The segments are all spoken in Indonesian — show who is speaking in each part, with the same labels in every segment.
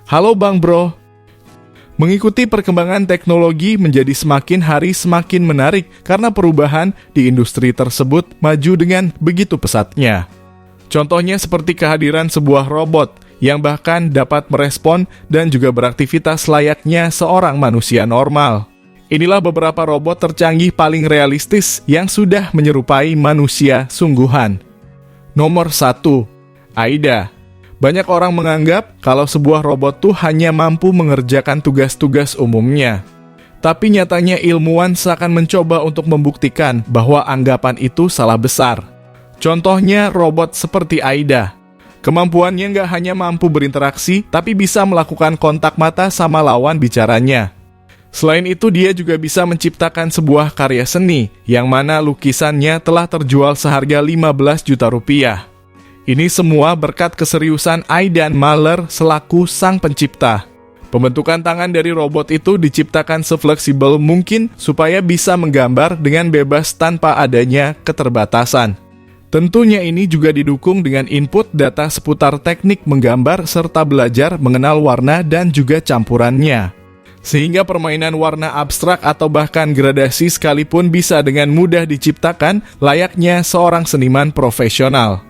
Speaker 1: Halo Bang Bro. Mengikuti perkembangan teknologi menjadi semakin hari semakin menarik karena perubahan di industri tersebut maju dengan begitu pesatnya. Contohnya seperti kehadiran sebuah robot yang bahkan dapat merespon dan juga beraktivitas layaknya seorang manusia normal. Inilah beberapa robot tercanggih paling realistis yang sudah menyerupai manusia sungguhan. Nomor 1. AIDA. Banyak orang menganggap kalau sebuah robot tuh hanya mampu mengerjakan tugas-tugas umumnya. Tapi nyatanya ilmuwan seakan mencoba untuk membuktikan bahwa anggapan itu salah besar. Contohnya robot seperti AIDA. Kemampuannya nggak hanya mampu berinteraksi, tapi bisa melakukan kontak mata sama lawan bicaranya. Selain itu, dia juga bisa menciptakan sebuah karya seni, yang mana lukisannya telah terjual seharga 15 juta rupiah. Ini semua berkat keseriusan Aidan Mahler selaku sang pencipta. Pembentukan tangan dari robot itu diciptakan sefleksibel mungkin supaya bisa menggambar dengan bebas tanpa adanya keterbatasan. Tentunya ini juga didukung dengan input data seputar teknik menggambar serta belajar mengenal warna dan juga campurannya. Sehingga permainan warna abstrak atau bahkan gradasi sekalipun bisa dengan mudah diciptakan layaknya seorang seniman profesional.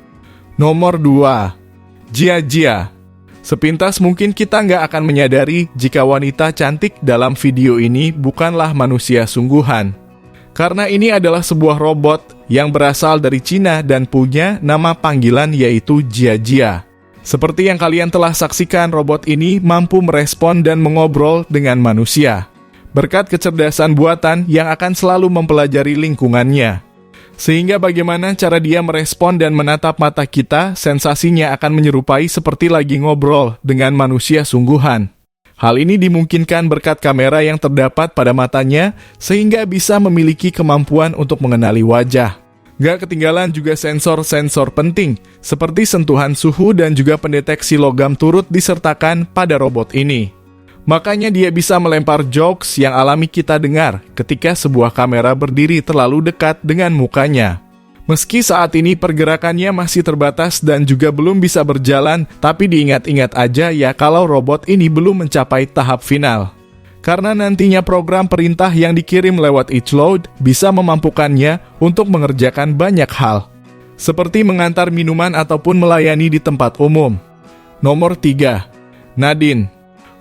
Speaker 1: Nomor 2. Jia. Sepintas mungkin kita nggak akan menyadari jika wanita cantik dalam video ini bukanlah manusia sungguhan. Karena ini adalah sebuah robot yang berasal dari Cina dan punya nama panggilan yaitu Jia. Seperti yang kalian telah saksikan, robot ini mampu merespon dan mengobrol dengan manusia. Berkat kecerdasan buatan yang akan selalu mempelajari lingkungannya. Sehingga bagaimana cara dia merespon dan menatap mata kita, sensasinya akan menyerupai seperti lagi ngobrol dengan manusia sungguhan. Hal ini dimungkinkan berkat kamera yang terdapat pada matanya, sehingga bisa memiliki kemampuan untuk mengenali wajah. Gak ketinggalan juga sensor-sensor penting, seperti sentuhan suhu dan juga pendeteksi logam turut disertakan pada robot ini. Makanya dia bisa melempar jokes yang alami kita dengar ketika sebuah kamera berdiri terlalu dekat dengan mukanya. Meski saat ini pergerakannya masih terbatas dan juga belum bisa berjalan, tapi diingat-ingat aja ya kalau robot ini belum mencapai tahap final. Karena nantinya program perintah yang dikirim lewat each load bisa memampukannya untuk mengerjakan banyak hal. Seperti mengantar minuman ataupun melayani di tempat umum. Nomor 3. Nadine.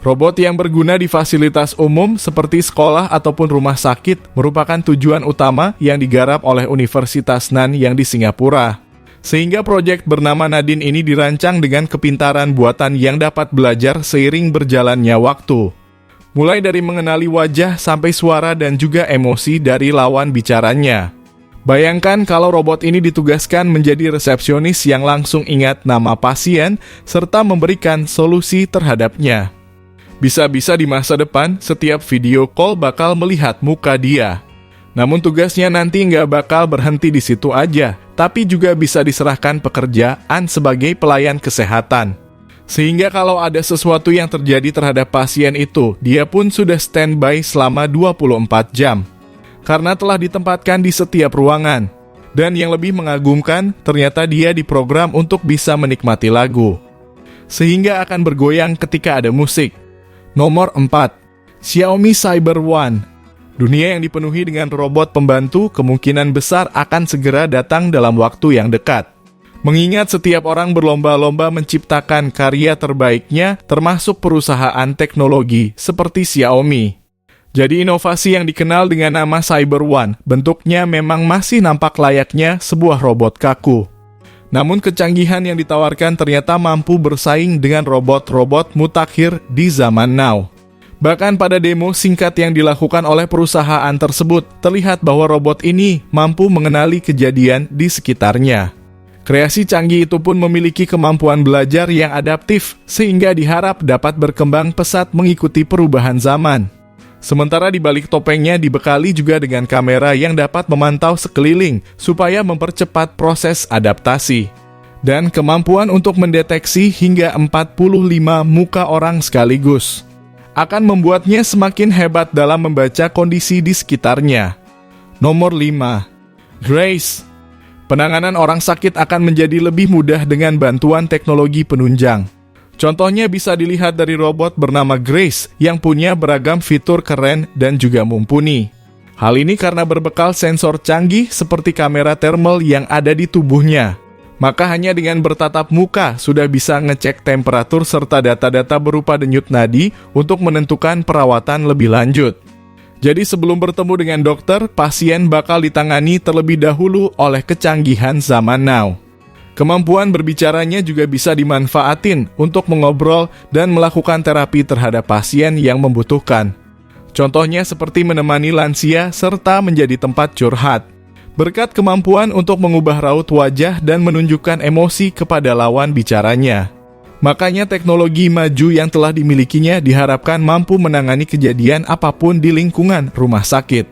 Speaker 1: Robot yang berguna di fasilitas umum seperti sekolah ataupun rumah sakit merupakan tujuan utama yang digarap oleh Universitas Nanyang di Singapura. Sehingga proyek bernama Nadine ini dirancang dengan kepintaran buatan yang dapat belajar seiring berjalannya waktu. Mulai dari mengenali wajah sampai suara dan juga emosi dari lawan bicaranya. Bayangkan kalau robot ini ditugaskan menjadi resepsionis yang langsung ingat nama pasien serta memberikan solusi terhadapnya. Bisa-bisa di masa depan, setiap video call bakal melihat muka dia. Namun tugasnya nanti nggak bakal berhenti di situ aja, tapi juga bisa diserahkan pekerjaan sebagai pelayan kesehatan. Sehingga kalau ada sesuatu yang terjadi terhadap pasien itu, dia pun sudah standby selama 24 jam. Karena telah ditempatkan di setiap ruangan. Dan yang lebih mengagumkan, ternyata dia diprogram untuk bisa menikmati lagu. Sehingga akan bergoyang ketika ada musik. Nomor 4. Xiaomi Cyber One. Dunia yang dipenuhi dengan robot pembantu kemungkinan besar akan segera datang dalam waktu yang dekat. Mengingat setiap orang berlomba-lomba menciptakan karya terbaiknya, termasuk perusahaan teknologi seperti Xiaomi. Jadi inovasi yang dikenal dengan nama Cyber One, bentuknya memang masih nampak layaknya sebuah robot kaku. Namun kecanggihan yang ditawarkan ternyata mampu bersaing dengan robot-robot mutakhir di zaman now. Bahkan pada demo singkat yang dilakukan oleh perusahaan tersebut, terlihat bahwa robot ini mampu mengenali kejadian di sekitarnya. Kreasi canggih itu pun memiliki kemampuan belajar yang adaptif, sehingga diharap dapat berkembang pesat mengikuti perubahan zaman. Sementara di balik topengnya dibekali juga dengan kamera yang dapat memantau sekeliling, supaya mempercepat proses adaptasi. Dan kemampuan untuk mendeteksi hingga 45 muka orang sekaligus. Akan membuatnya semakin hebat dalam membaca kondisi di sekitarnya. Nomor 5. Grace. Penanganan orang sakit akan menjadi lebih mudah dengan bantuan teknologi penunjang. Contohnya bisa dilihat dari robot bernama Grace yang punya beragam fitur keren dan juga mumpuni. Hal ini karena berbekal sensor canggih seperti kamera thermal yang ada di tubuhnya. Maka hanya dengan bertatap muka sudah bisa ngecek temperatur serta data-data berupa denyut nadi untuk menentukan perawatan lebih lanjut. Jadi sebelum bertemu dengan dokter, pasien bakal ditangani terlebih dahulu oleh kecanggihan zaman now. Kemampuan berbicaranya juga bisa dimanfaatin untuk mengobrol dan melakukan terapi terhadap pasien yang membutuhkan. Contohnya seperti menemani lansia serta menjadi tempat curhat. Berkat kemampuan untuk mengubah raut wajah dan menunjukkan emosi kepada lawan bicaranya. Makanya teknologi maju yang telah dimilikinya diharapkan mampu menangani kejadian apapun di lingkungan rumah sakit.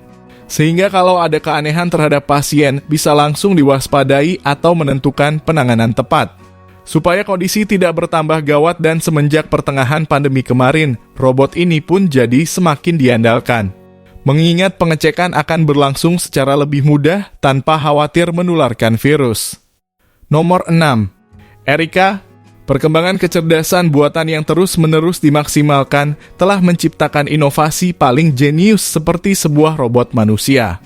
Speaker 1: Sehingga kalau ada keanehan terhadap pasien, bisa langsung diwaspadai atau menentukan penanganan tepat. Supaya kondisi tidak bertambah gawat dan semenjak pertengahan pandemi kemarin, robot ini pun jadi semakin diandalkan. Mengingat pengecekan akan berlangsung secara lebih mudah tanpa khawatir menularkan virus. Nomor 6. Erika. Perkembangan kecerdasan buatan yang terus-menerus dimaksimalkan telah menciptakan inovasi paling jenius seperti sebuah robot manusia.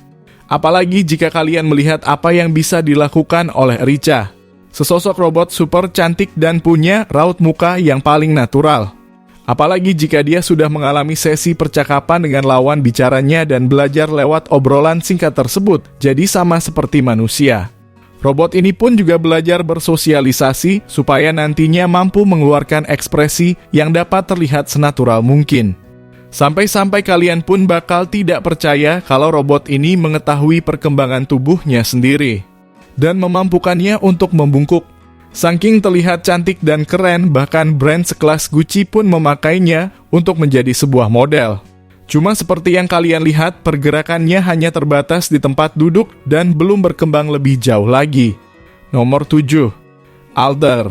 Speaker 1: Apalagi jika kalian melihat apa yang bisa dilakukan oleh Richa. Sesosok robot super cantik dan punya raut muka yang paling natural. Apalagi jika dia sudah mengalami sesi percakapan dengan lawan bicaranya dan belajar lewat obrolan singkat tersebut, jadi sama seperti manusia. Robot ini pun juga belajar bersosialisasi supaya nantinya mampu mengeluarkan ekspresi yang dapat terlihat senatural mungkin. Sampai-sampai kalian pun bakal tidak percaya kalau robot ini mengetahui perkembangan tubuhnya sendiri dan memampukannya untuk membungkuk. Saking terlihat cantik dan keren, bahkan brand sekelas Gucci pun memakainya untuk menjadi sebuah model. Cuma seperti yang kalian lihat, pergerakannya hanya terbatas di tempat duduk dan belum berkembang lebih jauh lagi. Nomor 7. Alter.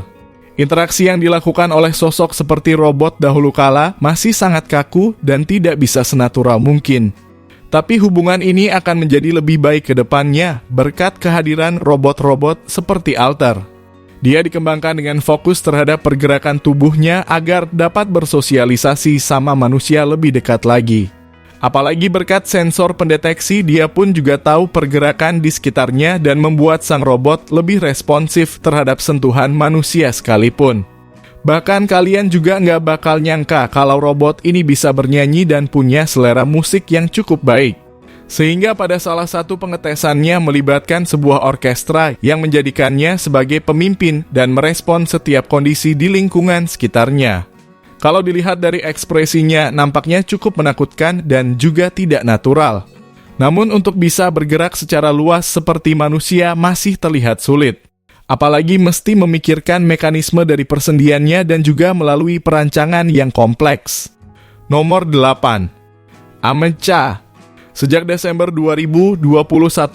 Speaker 1: Interaksi yang dilakukan oleh sosok seperti robot dahulu kala masih sangat kaku dan tidak bisa senatural mungkin. Tapi hubungan ini akan menjadi lebih baik ke depannya berkat kehadiran robot-robot seperti Alter. Dia dikembangkan dengan fokus terhadap pergerakan tubuhnya agar dapat bersosialisasi sama manusia lebih dekat lagi. Apalagi berkat sensor pendeteksi, dia pun juga tahu pergerakan di sekitarnya dan membuat sang robot lebih responsif terhadap sentuhan manusia sekalipun. Bahkan kalian juga nggak bakal nyangka kalau robot ini bisa bernyanyi dan punya selera musik yang cukup baik. Sehingga pada salah satu pengetesannya melibatkan sebuah orkestra yang menjadikannya sebagai pemimpin dan merespon setiap kondisi di lingkungan sekitarnya. Kalau dilihat dari ekspresinya, nampaknya cukup menakutkan dan juga tidak natural. Namun untuk bisa bergerak secara luas seperti manusia masih terlihat sulit. Apalagi mesti memikirkan mekanisme dari persendiannya dan juga melalui perancangan yang kompleks. Nomor 8. Amecha. Sejak Desember 2021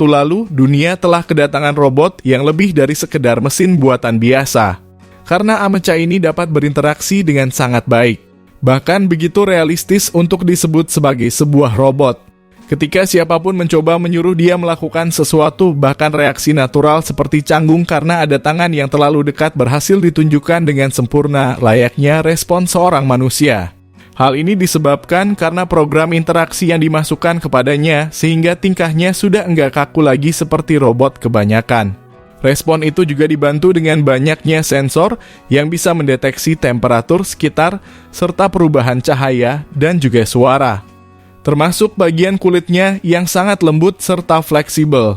Speaker 1: lalu, dunia telah kedatangan robot yang lebih dari sekedar mesin buatan biasa. Karena Amecha ini dapat berinteraksi dengan sangat baik. Bahkan begitu realistis untuk disebut sebagai sebuah robot. Ketika siapapun mencoba menyuruh dia melakukan sesuatu, bahkan reaksi natural seperti canggung karena ada tangan yang terlalu dekat berhasil ditunjukkan dengan sempurna layaknya respon seorang manusia. Hal ini disebabkan karena program interaksi yang dimasukkan kepadanya sehingga tingkahnya sudah enggak kaku lagi seperti robot kebanyakan. Respon itu juga dibantu dengan banyaknya sensor yang bisa mendeteksi temperatur sekitar serta perubahan cahaya dan juga suara. Termasuk bagian kulitnya yang sangat lembut serta fleksibel.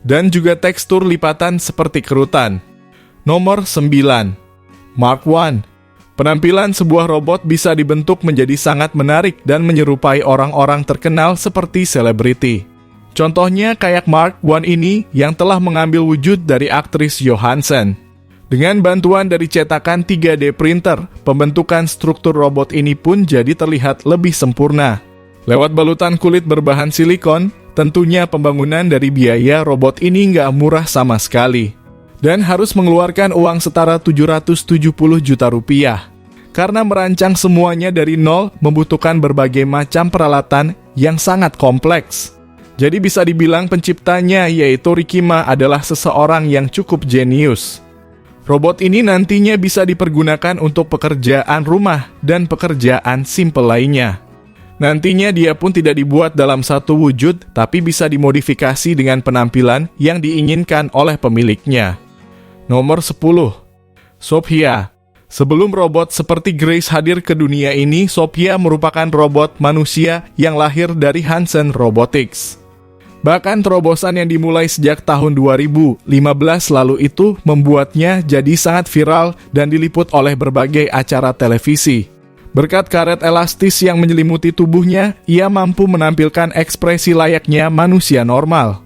Speaker 1: Dan juga tekstur lipatan seperti kerutan. Nomor 9. Mark I. Penampilan sebuah robot bisa dibentuk menjadi sangat menarik dan menyerupai orang-orang terkenal seperti selebriti. Contohnya kayak Mark I ini yang telah mengambil wujud dari aktris Johansson. Dengan bantuan dari cetakan 3D printer, pembentukan struktur robot ini pun jadi terlihat lebih sempurna. Lewat balutan kulit berbahan silikon, tentunya pembangunan dari biaya robot ini nggak murah sama sekali. Dan harus mengeluarkan uang setara 770 juta rupiah. Karena merancang semuanya dari nol membutuhkan berbagai macam peralatan yang sangat kompleks. Jadi bisa dibilang penciptanya yaitu Ricky Ma adalah seseorang yang cukup jenius. Robot ini nantinya bisa dipergunakan untuk pekerjaan rumah dan pekerjaan simpel lainnya. Nantinya dia pun tidak dibuat dalam satu wujud, tapi bisa dimodifikasi dengan penampilan yang diinginkan oleh pemiliknya. Nomor 10. Sophia. Sebelum robot seperti Grace hadir ke dunia ini, Sophia merupakan robot manusia yang lahir dari Hanson Robotics. Bahkan terobosan yang dimulai sejak tahun 2015 lalu itu membuatnya jadi sangat viral dan diliput oleh berbagai acara televisi. Berkat karet elastis yang menyelimuti tubuhnya, ia mampu menampilkan ekspresi layaknya manusia normal.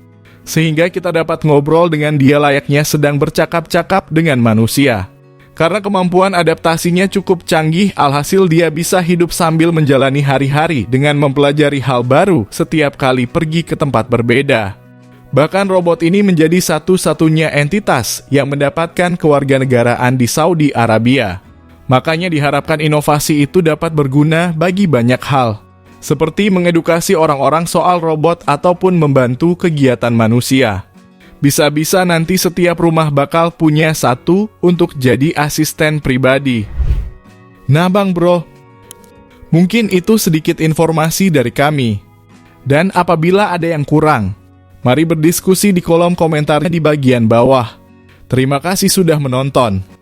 Speaker 1: Sehingga kita dapat ngobrol dengan dia layaknya sedang bercakap-cakap dengan manusia. Karena kemampuan adaptasinya cukup canggih, alhasil dia bisa hidup sambil menjalani hari-hari dengan mempelajari hal baru setiap kali pergi ke tempat berbeda. Bahkan robot ini menjadi satu-satunya entitas yang mendapatkan kewarganegaraan di Saudi Arabia. Makanya diharapkan inovasi itu dapat berguna bagi banyak hal, seperti mengedukasi orang-orang soal robot ataupun membantu kegiatan manusia. Bisa-bisa nanti setiap rumah bakal punya satu untuk jadi asisten pribadi. Nah Bang Bro, mungkin itu sedikit informasi dari kami. Dan apabila ada yang kurang, mari berdiskusi di kolom komentarnya di bagian bawah. Terima kasih sudah menonton.